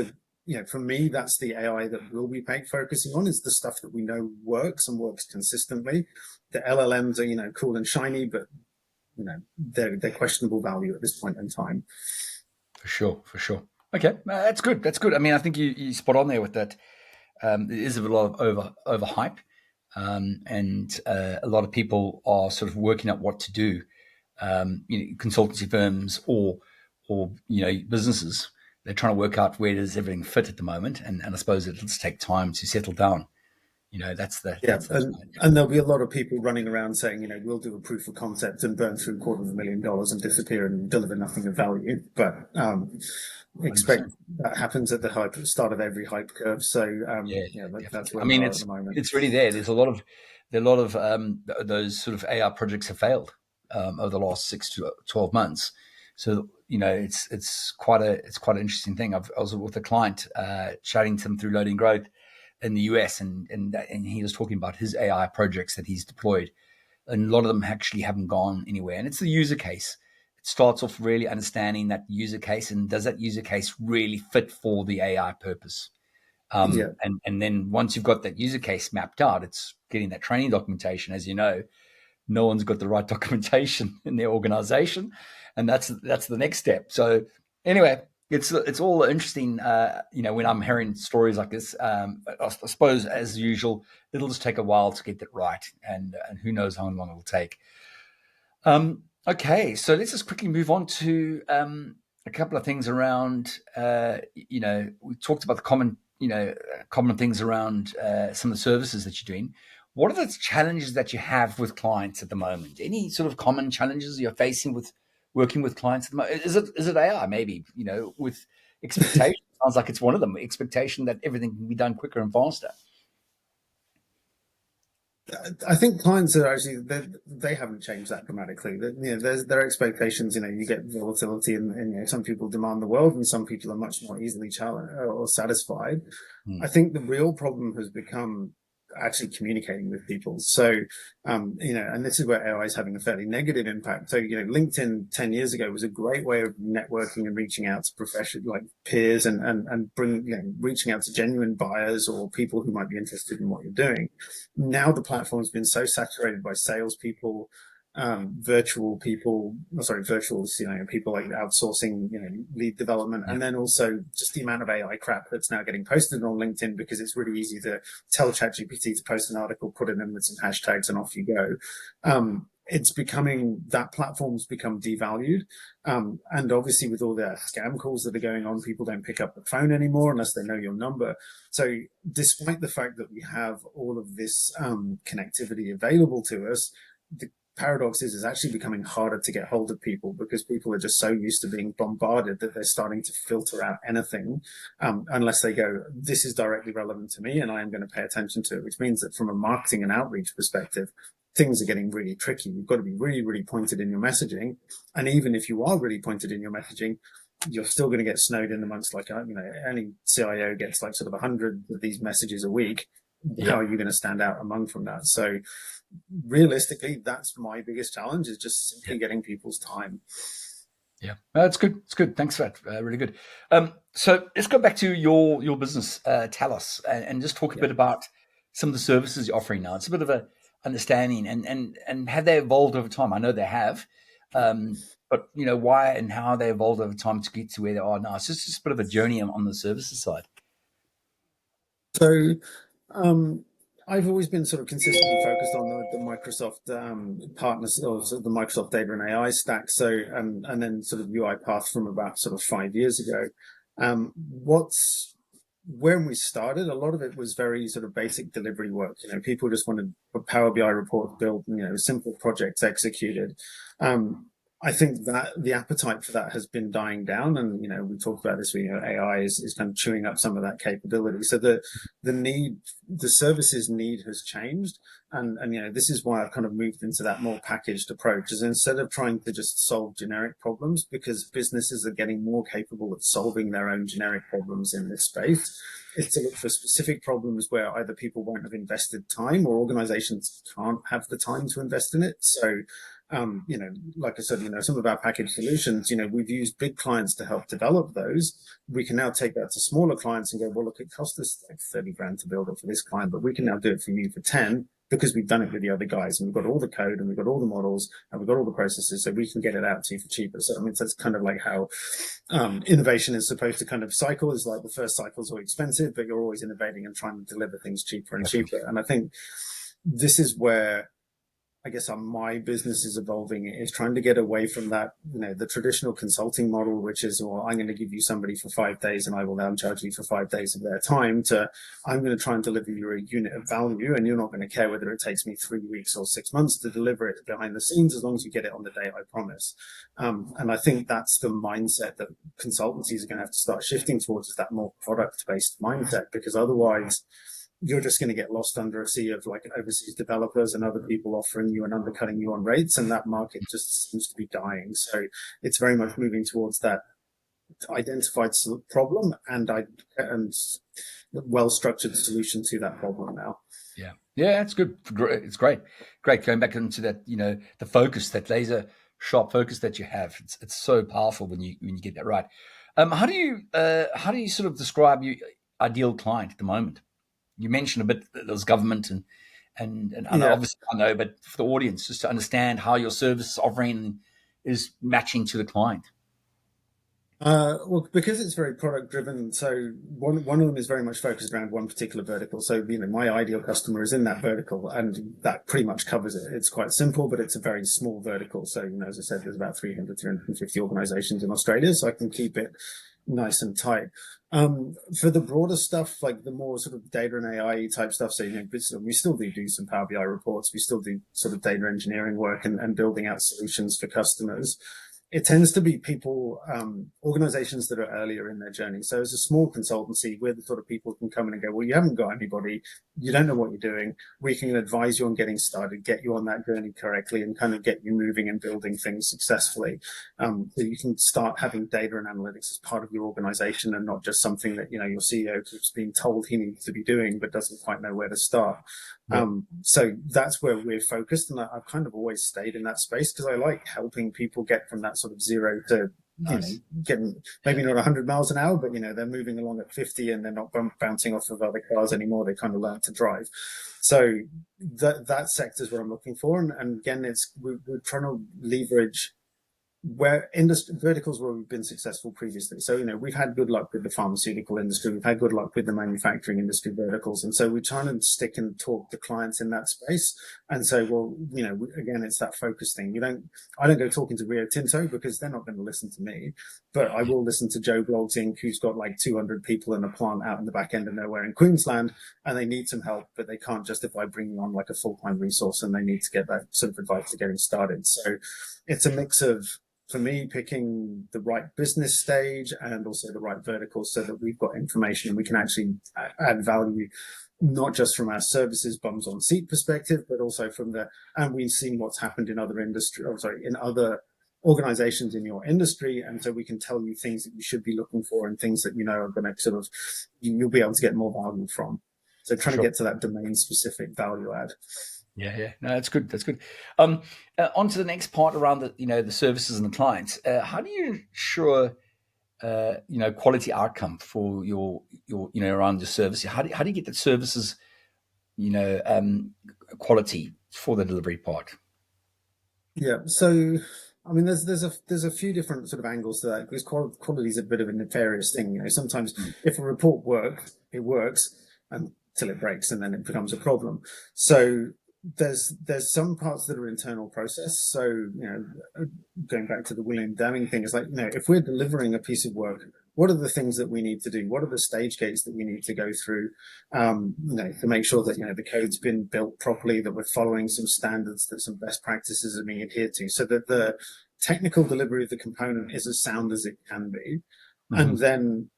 Speaker 3: for me, that's the AI that we'll be focusing on, is the stuff that we know works and works consistently. The LLMs are, cool and shiny, but, they're questionable value at this point in time.
Speaker 2: For sure. Okay, that's good. I think you spot on there with that. There is a lot of overhype, and a lot of people are sort of working out what to do. Consultancy firms or businesses, they're trying to work out where does everything fit at the moment, and I suppose it'll just take time to settle down. That's the
Speaker 3: Yeah,
Speaker 2: that's the
Speaker 3: and there'll be a lot of people running around saying, we'll do a proof of concept and burn through $250,000 and disappear and deliver nothing of value. But expect
Speaker 2: 100%.
Speaker 3: that happens at the start of every hype curve. So
Speaker 2: Yeah,
Speaker 3: that's
Speaker 2: definitely.
Speaker 3: where
Speaker 2: I
Speaker 3: we
Speaker 2: mean,
Speaker 3: are at the moment.
Speaker 2: it's really there. There's a lot of those sort of AI projects have failed over the last 6 to 12 months. So it's quite an interesting thing. I was with a client chatting to them through Loading Growth in the US, and he was talking about his AI projects that he's deployed, and a lot of them actually haven't gone anywhere. And it's the user case. It starts off really understanding that user case, and does that user case really fit for the AI purpose?
Speaker 3: Yeah.
Speaker 2: And then once you've got that user case mapped out, it's getting that training documentation. As you know, no one's got the right documentation in their organization, and that's the next step. So anyway, it's all interesting. When I'm hearing stories like this, I suppose as usual, it'll just take a while to get that right, and who knows how long it'll take. Okay, so let's just quickly move on to a couple of things around. We talked about the common things around some of the services that you're doing. What are the challenges that you have with clients at the moment? Any sort of common challenges you're facing with working with clients at the moment? Is it AI maybe? With expectation, sounds like it's one of them. Expectation that everything can be done quicker and faster.
Speaker 3: I think clients are actually they haven't changed that dramatically. Their expectations. You get volatility, and some people demand the world, and some people are much more easily challenged or satisfied. I think the real problem has become actually communicating with people. So, and this is where AI is having a fairly negative impact. So, LinkedIn 10 years ago was a great way of networking and reaching out to professional, like peers, and reaching out to genuine buyers or people who might be interested in what you're doing. Now the platform's been so saturated by salespeople, virtuals, people like outsourcing, lead development, and then also just the amount of AI crap that's now getting posted on LinkedIn because it's really easy to tell ChatGPT to post an article, put it in with some hashtags, and off you go. It's becoming that platform's become devalued. And obviously with all the scam calls that are going on, people don't pick up the phone anymore unless they know your number. So despite the fact that we have all of this connectivity available to us, the paradox is it's actually becoming harder to get hold of people because people are just so used to being bombarded that they're starting to filter out anything unless they go, this is directly relevant to me and I am going to pay attention to it, which means that from a marketing and outreach perspective, things are getting really tricky. You've got to be really, really pointed in your messaging. And even if you are really pointed in your messaging, you're still going to get snowed in amongst any CIO gets like sort of 100 of these messages a week.
Speaker 2: Yeah.
Speaker 3: How are you going to stand out among from that? So realistically, that's my biggest challenge is just simply getting people's time.
Speaker 2: Yeah, it's good. It's good. Thanks for that. Really good. So let's go back to your business, Talos, and just talk a bit about some of the services you're offering now. It's a bit of a understanding, and have they evolved over time? I know they have, but why and how they evolved over time to get to where they are now. So it's just a bit of a journey on the services side.
Speaker 3: So I've always been sort of consistently focused on the Microsoft partners, or sort of the Microsoft data and AI stack. So and then sort of UiPath from about sort of 5 years ago. When we started, a lot of it was very sort of basic delivery work. People just wanted a Power BI report built, simple projects executed. I think that the appetite for that has been dying down, and we talked about this. AI is kind of chewing up some of that capability. So the services need has changed, and this is why I've kind of moved into that more packaged approach. Is instead of trying to just solve generic problems, because businesses are getting more capable of solving their own generic problems in this space, is to look for specific problems where either people won't have invested time or organizations can't have the time to invest in it. So like I said, some of our package solutions, we've used big clients to help develop those. We can now take that to smaller clients and go, well, look, it cost us like 30 grand to build it for this client, but we can now do it for you for 10 because we've done it with the other guys and we've got all the code and we've got all the models and we've got all the processes, so we can get it out to you for cheaper. So, that's kind of like how innovation is supposed to kind of cycle. Is like the first cycle is always expensive, but you're always innovating and trying to deliver things cheaper and cheaper. And I think this is where I guess my business is evolving is trying to get away from that, the traditional consulting model, which is, well, I'm going to give you somebody for 5 days and I will now charge you for 5 days of their time, to I'm going to try and deliver you a unit of value, and you're not going to care whether it takes me 3 weeks or 6 months to deliver it behind the scenes, as long as you get it on the day I promise. And I think that's the mindset that consultancies are going to have to start shifting towards, is that more product-based mindset, because otherwise you're just going to get lost under a sea of like overseas developers and other people offering you and undercutting you on rates, and that market just seems to be dying. So it's very much moving towards that identified problem and well-structured solution to that problem now.
Speaker 2: Yeah, it's good. It's great. Going back into that, the focus, that laser sharp focus that you have. It's so powerful when you get that right. How do you sort of describe your ideal client at the moment? You mentioned a bit there's government and obviously I know, but for the audience, just to understand how your service offering is matching to the client.
Speaker 3: Well, because it's very product driven, so one of them is very much focused around one particular vertical. So, my ideal customer is in that vertical, and that pretty much covers it. It's quite simple, but it's a very small vertical. So, as I said, there's about 350 organizations in Australia, so I can keep it nice and tight. For the broader stuff, like the more sort of data and AI type stuff, so, we still do some Power BI reports. We still do sort of data engineering work and building out solutions for customers. It tends to be people, organizations that are earlier in their journey. So as a small consultancy, we're the sort of people who can come in and go, well, you haven't got anybody, you don't know what you're doing. We can advise you on getting started, get you on that journey correctly, and kind of get you moving and building things successfully. So you can start having data and analytics as part of your organization, and not just something that, your CEO keeps being told he needs to be doing, but doesn't quite know where to start. Yeah. So that's where we're focused, and I've kind of always stayed in that space because I like helping people get from that sort of zero to getting maybe not 100 miles an hour, but they're moving along at 50 and they're not bouncing off of other cars anymore. They kind of learn to drive. So that sector is what I'm looking for, and again, we're trying to leverage where industry verticals where we've been successful previously. So, we've had good luck with the pharmaceutical industry. We've had good luck with the manufacturing industry verticals. And so we're trying to stick and talk to clients in that space and say, well, again, it's that focus thing. I don't go talking to Rio Tinto because they're not going to listen to me, but I will listen to Joe Blogs Inc., who's got like 200 people in a plant out in the back end of nowhere in Queensland, and they need some help, but they can't justify bringing on like a full-time resource, and they need to get that sort of advice to getting started. So it's a mix of, for me, picking the right business stage and also the right vertical, so that we've got information and we can actually add value, not just from our services bums on seat perspective, but also and we've seen what's happened in other in other organizations in your industry. And so we can tell you things that you should be looking for and things that, are going to sort of, you'll be able to get more value from. So trying to get to that domain specific value add.
Speaker 2: Yeah. No, that's good. On to the next part around the services and the clients. How do you ensure, quality outcome for your around your service? How do you get the services, quality for the delivery part?
Speaker 3: Yeah. So, I mean, there's a few different sort of angles to that, because quality is a bit of a nefarious thing. Sometimes if a report works, it works until it breaks, and then it becomes a problem. So there's some parts that are internal process. So, going back to the William Deming thing, it's like, if we're delivering a piece of work, what are the things that we need to do? What are the stage gates that we need to go through, to make sure that, the code's been built properly, that we're following some standards, that some best practices are being adhered to, so that the technical delivery of the component is as sound as it can be. Mm-hmm. And then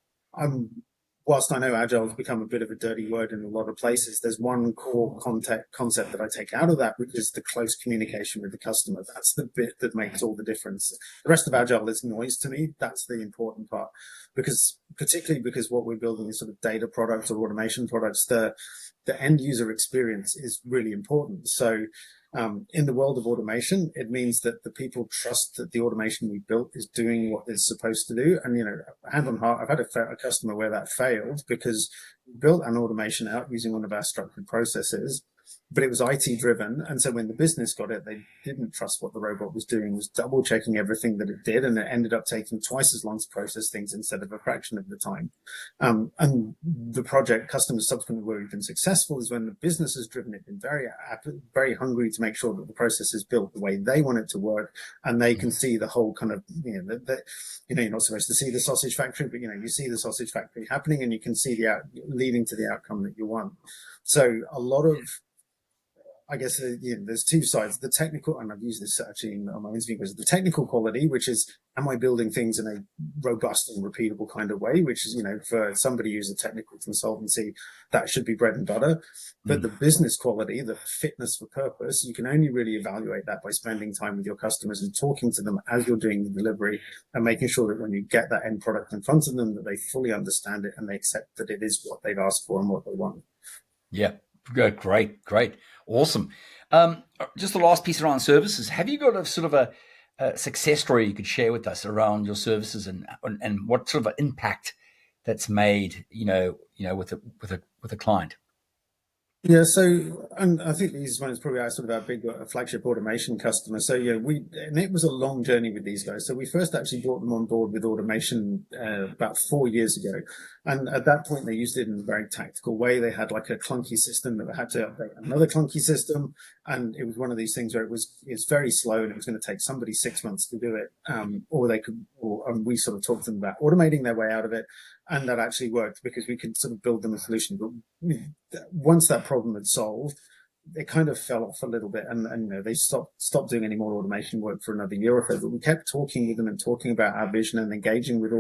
Speaker 3: whilst I know agile has become a bit of a dirty word in a lot of places, there's one core concept that I take out of that, which is the close communication with the customer. That's the bit that makes all the difference. The rest of agile is noise to me. That's the important part, particularly because what we're building is sort of data products or automation products. The end user experience is really important. So in the world of automation, it means that the people trust that the automation we built is doing what it's supposed to do. And, hand on heart, I've had a customer where that failed, because we built an automation out using one of our structured processes. but it was IT driven. And so when the business got it, they didn't trust what the robot was doing, was double checking everything that it did. And it ended up taking twice as long to process things instead of a fraction of the time. And the project customers subsequently where we've been successful is when the business has driven it, been very hungry to make sure that the process is built the way they want it to work. And they can see the whole kind of, you're not supposed to see the sausage factory, but, you see the sausage factory happening and you can see leading to the outcome that you want. So a lot of, I guess, there's two sides. The technical, and I've used this actually on my interview, was the technical quality, which is, am I building things in a robust and repeatable kind of way, which is, for somebody who's a technical consultancy, that should be bread and butter. But the business quality, the fitness for purpose, you can only really evaluate that by spending time with your customers and talking to them as you're doing the delivery and making sure that when you get that end product in front of them, that they fully understand it and they accept that it is what they've asked for and what they want.
Speaker 2: Yeah, great. Awesome. Just the last piece around services. Have you got a sort of a success story you could share with us around your services and what sort of an impact that's made, with a client?
Speaker 3: Yeah, so and I think these ones probably are sort of our big flagship automation customer. So and it was a long journey with these guys. So we first actually brought them on board with automation about 4 years ago, and at that point they used it in a very tactical way. They had like a clunky system that they had to update another clunky system, and it was one of these things where it's very slow and it was going to take somebody 6 months to do it, and we sort of talked to them about automating their way out of it. And that actually worked because we could sort of build them a solution. But once that problem had solved, it kind of fell off a little bit, and they stopped doing any more automation work for another year or so. But we kept talking with them and talking about our vision and engaging with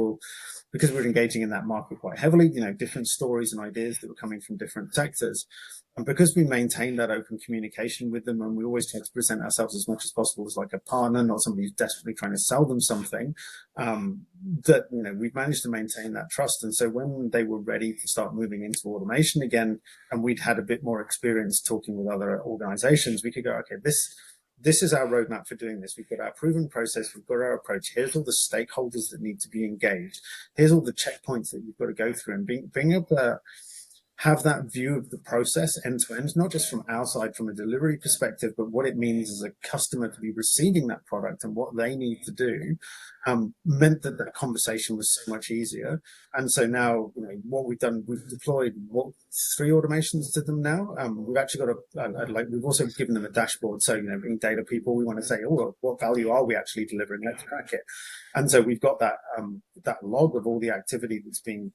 Speaker 3: because we were engaging in that market quite heavily. Different stories and ideas that were coming from different sectors. And because we maintained that open communication with them, and we always try to present ourselves as much as possible as like a partner, not somebody who's desperately trying to sell them something, we've managed to maintain that trust. And so when they were ready to start moving into automation again, and we'd had a bit more experience talking with other organizations, we could go, okay, this is our roadmap for doing this. We've got our proven process. We've got our approach. Here's all the stakeholders that need to be engaged. Here's all the checkpoints that you've got to go through, and being able to have that view of the process end to end, not just from our side, from a delivery perspective, but what it means as a customer to be receiving that product and what they need to do, meant that the conversation was so much easier. And so now, what we've done, we've deployed 3 automations to them now. We've actually got we've also given them a dashboard. So, being data people, we want to say, what value are we actually delivering? Let's track it. And so we've got that log of all the activity that's being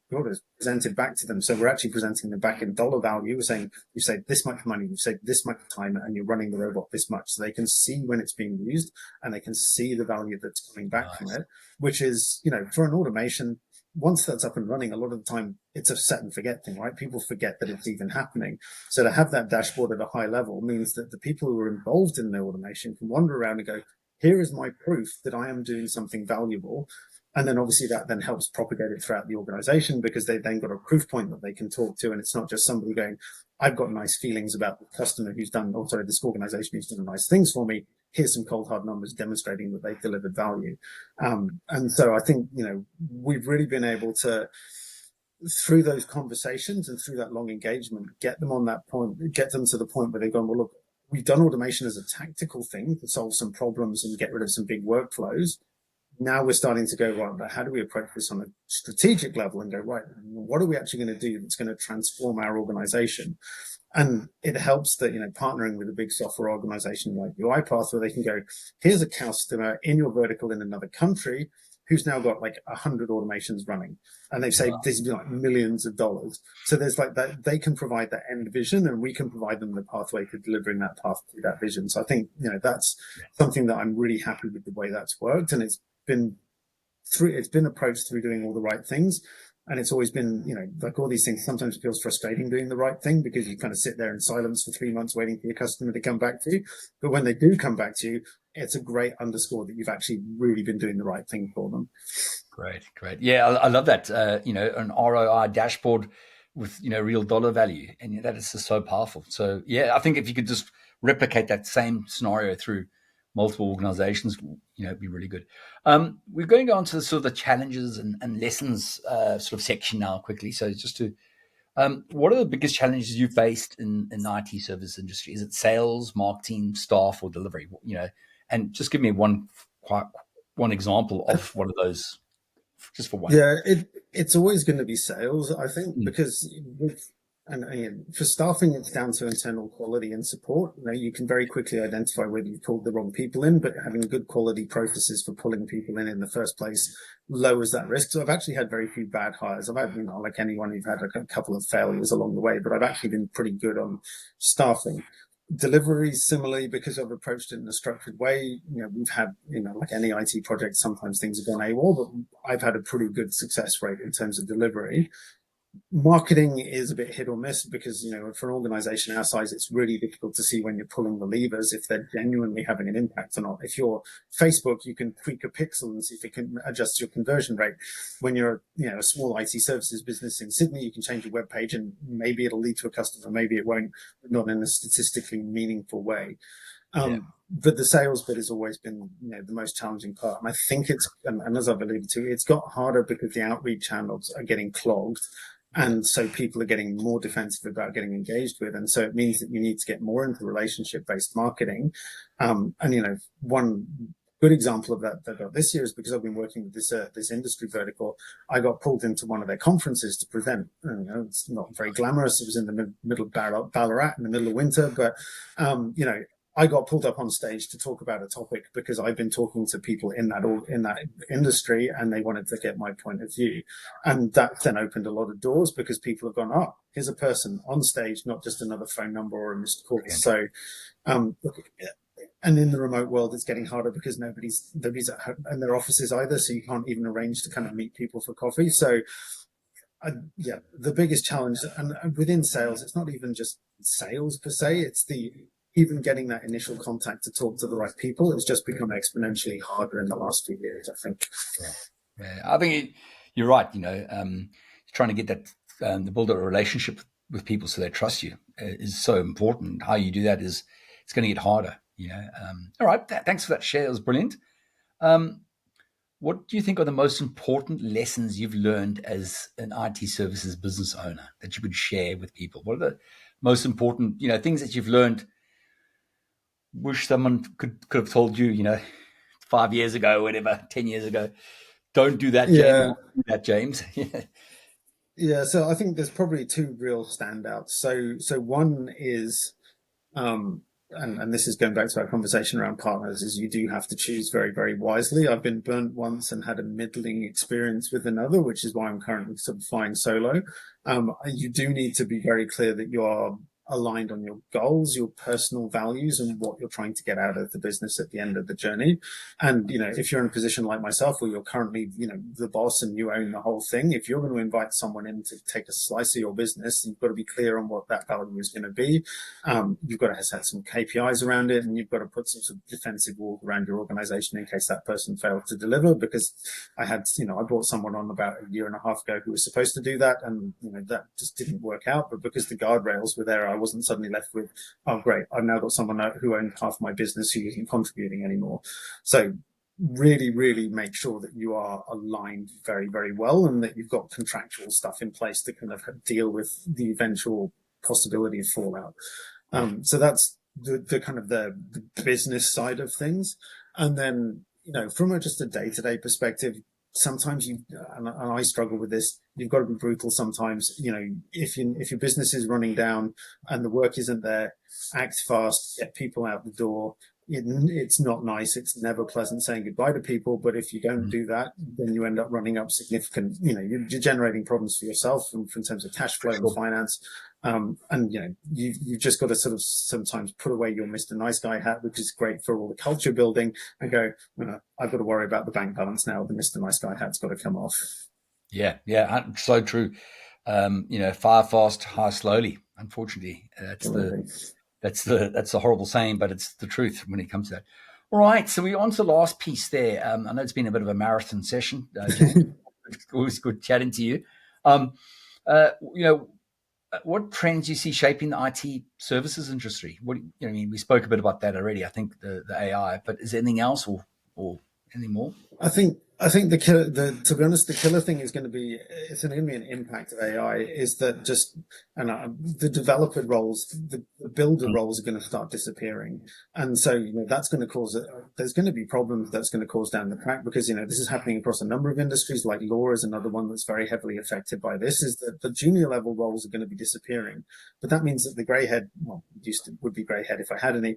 Speaker 3: presented back to them. So we're actually presenting them back in dollar value. We're saying, you've saved this much money, you've saved this much time, and you're running the robot this much. So they can see when it's being used and they can see the value that's coming back from it, which is, for an automation, once that's up and running, a lot of the time it's a set and forget thing, right? People forget that it's even happening. So to have that dashboard at a high level means that the people who are involved in the automation can wander around and go, here is my proof that I am doing something valuable. And then obviously that then helps propagate it throughout the organization because they've then got a proof point that they can talk to. And it's not just somebody going, I've got nice feelings about the customer who's done, this organization who's done nice things for me. Here's some cold hard numbers demonstrating that they've delivered value. And so I think, we've really been able to, through those conversations and through that long engagement, get them on that point, get them to the point where they've gone, well, look, we've done automation as a tactical thing to solve some problems and get rid of some big workflows. Now we're starting to go, right, but how do we approach this on a strategic level and go, right, what are we actually going to do that's going to transform our organization? And it helps that, partnering with a big software organization like UiPath, where they can go, here's a customer in your vertical in another country who's now got like 100 automations running, and they've saved this like millions of dollars. So there's like that, they can provide that end vision, and we can provide them the pathway to delivering that path to that vision. So I think, that's something that I'm really happy with the way that's worked. And it's been approached through doing all the right things. And it's always been, like all these things, sometimes it feels frustrating doing the right thing because you kind of sit there in silence for 3 months waiting for your customer to come back to you. But when they do come back to you, it's a great underscore that you've actually really been doing the right thing for them.
Speaker 2: Great. Yeah, I love that. An ROI dashboard with, real dollar value. And that is just so powerful. So, yeah, I think if you could just replicate that same scenario through multiple organizations, it'd be really good. We're going to go on to sort of the challenges and lessons sort of section now quickly. So just to What are the biggest challenges you faced in the IT service industry? Is it sales, marketing, staff, or delivery? And just give me one example of one of those, just for one.
Speaker 3: Yeah, it's always going to be sales, I think, because with and again, for staffing, it's down to internal quality and support. You can very quickly identify whether you've pulled the wrong people in, but having good quality processes for pulling people in the first place lowers that risk. So I've actually had very few bad hires. I've had, like anyone, who've had a couple of failures along the way, but I've actually been pretty good on staffing. Delivery, similarly, because I've approached it in a structured way. We've had, like any IT project, sometimes things have gone AWOL, but I've had a pretty good success rate in terms of delivery. Marketing is a bit hit or miss because, for an organization our size, it's really difficult to see when you're pulling the levers if they're genuinely having an impact or not. If you're Facebook, you can tweak a pixel and see if it can adjust your conversion rate. When you're, a small IT services business in Sydney, you can change your web page and maybe it'll lead to a customer, maybe it won't, but not in a statistically meaningful way. But the sales bit has always been, the most challenging part. And I think and as I've alluded to, it's got harder because the outreach channels are getting clogged. And so people are getting more defensive about getting engaged with. And so it means that you need to get more into relationship-based marketing. One good example of that I got this year is because I've been working with this industry vertical. I got pulled into one of their conferences to present. It's not very glamorous. It was in the middle of Ballarat in the middle of winter, but I got pulled up on stage to talk about a topic because I've been talking to people in that industry and they wanted to get my point of view. And that then opened a lot of doors because people have gone, oh, here's a person on stage, not just another phone number or a missed call. So, and in the remote world, it's getting harder because nobody's at home in their offices either. So you can't even arrange to kind of meet people for coffee. So the biggest challenge, and within sales, it's not even just sales per se, it's even getting that initial contact to talk to the right people has just become exponentially harder in the last few years, I think.
Speaker 2: Yeah, I think you're right. Trying to get that, to build a relationship with people so they trust you is so important. How you do that it's going to get harder. All right. Thanks for that share. It was brilliant. What do you think are the most important lessons you've learned as an IT services business owner that you could share with people? What are the most important, things that you've learned? Wish someone could have told you, 5 years ago, whatever, 10 years ago. Don't do that, James.
Speaker 3: Yeah.
Speaker 2: Don't do that, James.
Speaker 3: Yeah. So I think there's probably two real standouts. So one is, and this is going back to our conversation around partners, is you do have to choose very, very wisely. I've been burnt once and had a middling experience with another, which is why I'm currently sort of flying solo. You do need to be very clear that you are aligned on your goals, your personal values, and what you're trying to get out of the business at the end of the journey. And, if you're in a position like myself where you're currently, the boss and you own the whole thing, if you're going to invite someone in to take a slice of your business, you've got to be clear on what that value is going to be. You've got to set some KPIs around it, and you've got to put some sort of defensive wall around your organization in case that person failed to deliver. Because I brought someone on about a year and a half ago who was supposed to do that, and that just didn't work out. But because the guardrails were there, I wasn't suddenly left with, oh great, I've now got someone who owns half my business who isn't contributing anymore. So really, really make sure that you are aligned very, very well, and that you've got contractual stuff in place to kind of deal with the eventual possibility of fallout. So that's the kind of the business side of things. And then, from just a day-to-day perspective, sometimes and I struggle with this, you've got to be brutal sometimes. If your business is running down and the work isn't there, act fast, get people out the door. It's not nice. It's never pleasant saying goodbye to people. But if you don't do that, then you end up running up significant, you're generating problems for yourself in terms of cash flow and finance. And you've just got to sort of sometimes put away your Mr. Nice Guy hat, which is great for all the culture building, and go, I've got to worry about the bank balance now. The Mr. Nice Guy hat's got to come off. Yeah,
Speaker 2: so true. Fire fast, hire slowly. Unfortunately, that's the horrible saying, but it's the truth when it comes to that. All right, so we're on to the last piece there. I know it's been a bit of a marathon session, James. Always good chatting to you. What trends you see shaping the IT services industry? We spoke a bit about that already. I think the AI, but is there anything else or anything more?
Speaker 3: I think I think to be honest, the killer thing is going to be, it's going to be an impact of AI is that just, and the developer roles, the builder roles are going to start disappearing. And so, that's going to cause, there's going to be problems that's going to cause down the track because, this is happening across a number of industries, like law is another one that's very heavily affected by this, is that the junior level roles are going to be disappearing. But that means that the grey head, would be grey head if I had any,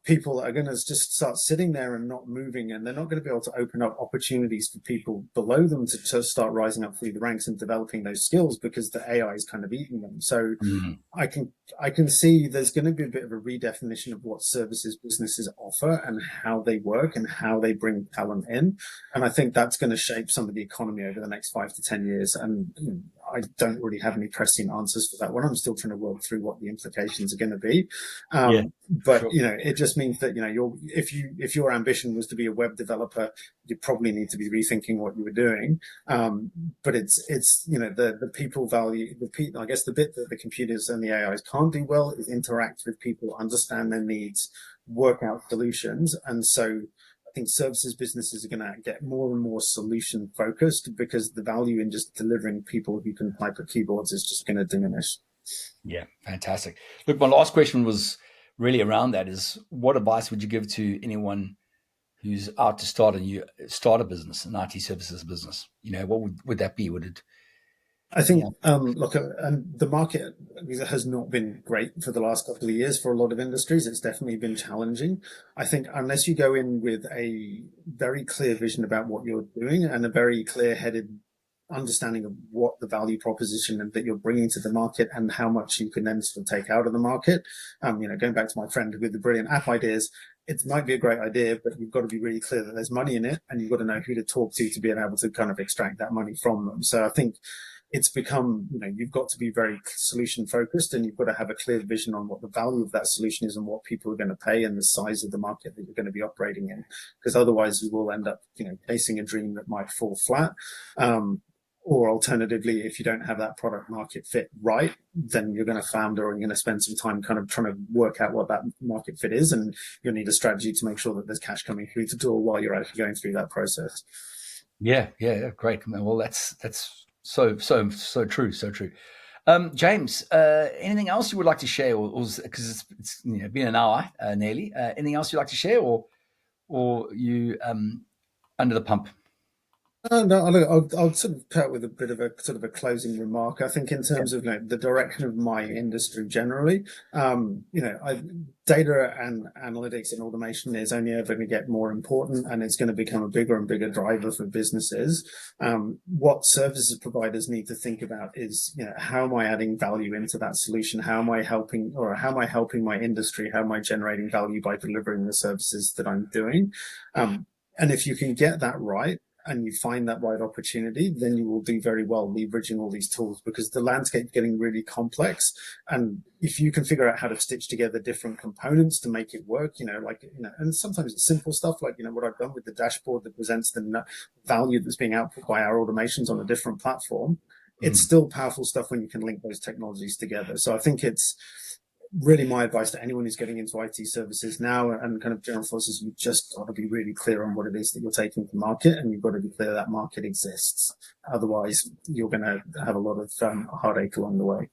Speaker 3: people are going to just start sitting there and not moving, and they're not going to be able to open up opportunities for people below them to start rising up through the ranks and developing those skills because the AI is kind of eating them. So I can see there's going to be a bit of a redefinition of what services businesses offer and how they work and how they bring talent in. And I think that's going to shape some of the economy over the next 5 to 10 years. And I don't really have any pressing answers for that one. I'm still trying to work through what the implications are going to be. But sure. It just means that if your ambition was to be a web developer, you probably need to be rethinking what you were doing. But it's the people value I guess the bit that the computers and the AIs can't do well is interact with people, understand their needs, work out solutions. And so I think services businesses are going to get more and more solution focused because the value in just delivering people who can type at keyboards is just going to diminish.
Speaker 2: Yeah, fantastic. Look, my last question was really around that is what advice would you give to anyone who's out to start a business, an IT services business? What would that be?
Speaker 3: I think, look, the market has not been great for the last couple of years for a lot of industries. It's definitely been challenging. I think unless you go in with a very clear vision about what you're doing and a very clear-headed understanding of what the value proposition that you're bringing to the market and how much you can then sort of take out of the market. Going back to my friend with the brilliant app ideas, it might be a great idea, but you've got to be really clear that there's money in it and you've got to know who to talk to be able to kind of extract that money from them. So I think it's become, you've got to be very solution focused and you've got to have a clear vision on what the value of that solution is and what people are going to pay and the size of the market that you're going to be operating in. Because otherwise you will end up, chasing a dream that might fall flat. Or alternatively, if you don't have that product market fit right, then you're going to flounder or you're going to spend some time kind of trying to work out what that market fit is. And you'll need a strategy to make sure that there's cash coming through the door while you're actually going through that process.
Speaker 2: Yeah, great. Well, that's so true, so true. James, anything else you would like to share, because it's been an hour nearly? Anything else you'd like to share, or you under the pump?
Speaker 3: No, I'll sort of put out with a bit of a sort of a closing remark. I think in terms of the direction of my industry generally, data and analytics and automation is only ever going to get more important, and it's going to become a bigger and bigger driver for businesses. What services providers need to think about is, how am I adding value into that solution? How am I helping my industry? How am I generating value by delivering the services that I'm doing? And if you can get that right, and you find that right opportunity, then you will do very well leveraging all these tools because the landscape's getting really complex. And if you can figure out how to stitch together different components to make it work, and sometimes it's simple stuff like, what I've done with the dashboard that presents the value that's being output by our automations on a different platform. It's still powerful stuff when you can link those technologies together. So I think it's really my advice to anyone who's getting into IT services now and kind of general forces, you just got to be really clear on what it is that you're taking to market, and you've got to be clear that market exists. Otherwise, you're going to have a lot of heartache along the way.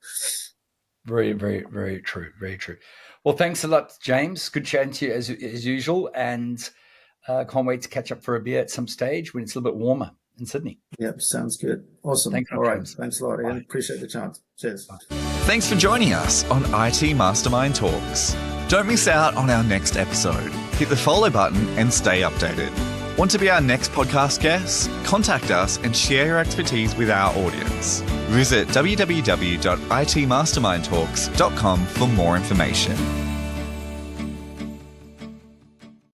Speaker 2: Very, very, very true. Very true. Well, thanks a lot, James. Good chatting to you as usual, and can't wait to catch up for a beer at some stage when it's a little bit warmer in Sydney.
Speaker 3: Yep, sounds good. Awesome. All right. Thanks a lot, Ian. Appreciate the chance. Cheers.
Speaker 2: Bye.
Speaker 1: Thanks for joining us on IT Mastermind Talks. Don't miss out on our next episode. Hit the follow button and stay updated. Want to be our next podcast guest? Contact us and share your expertise with our audience. Visit www.itmastermindtalks.com for more information.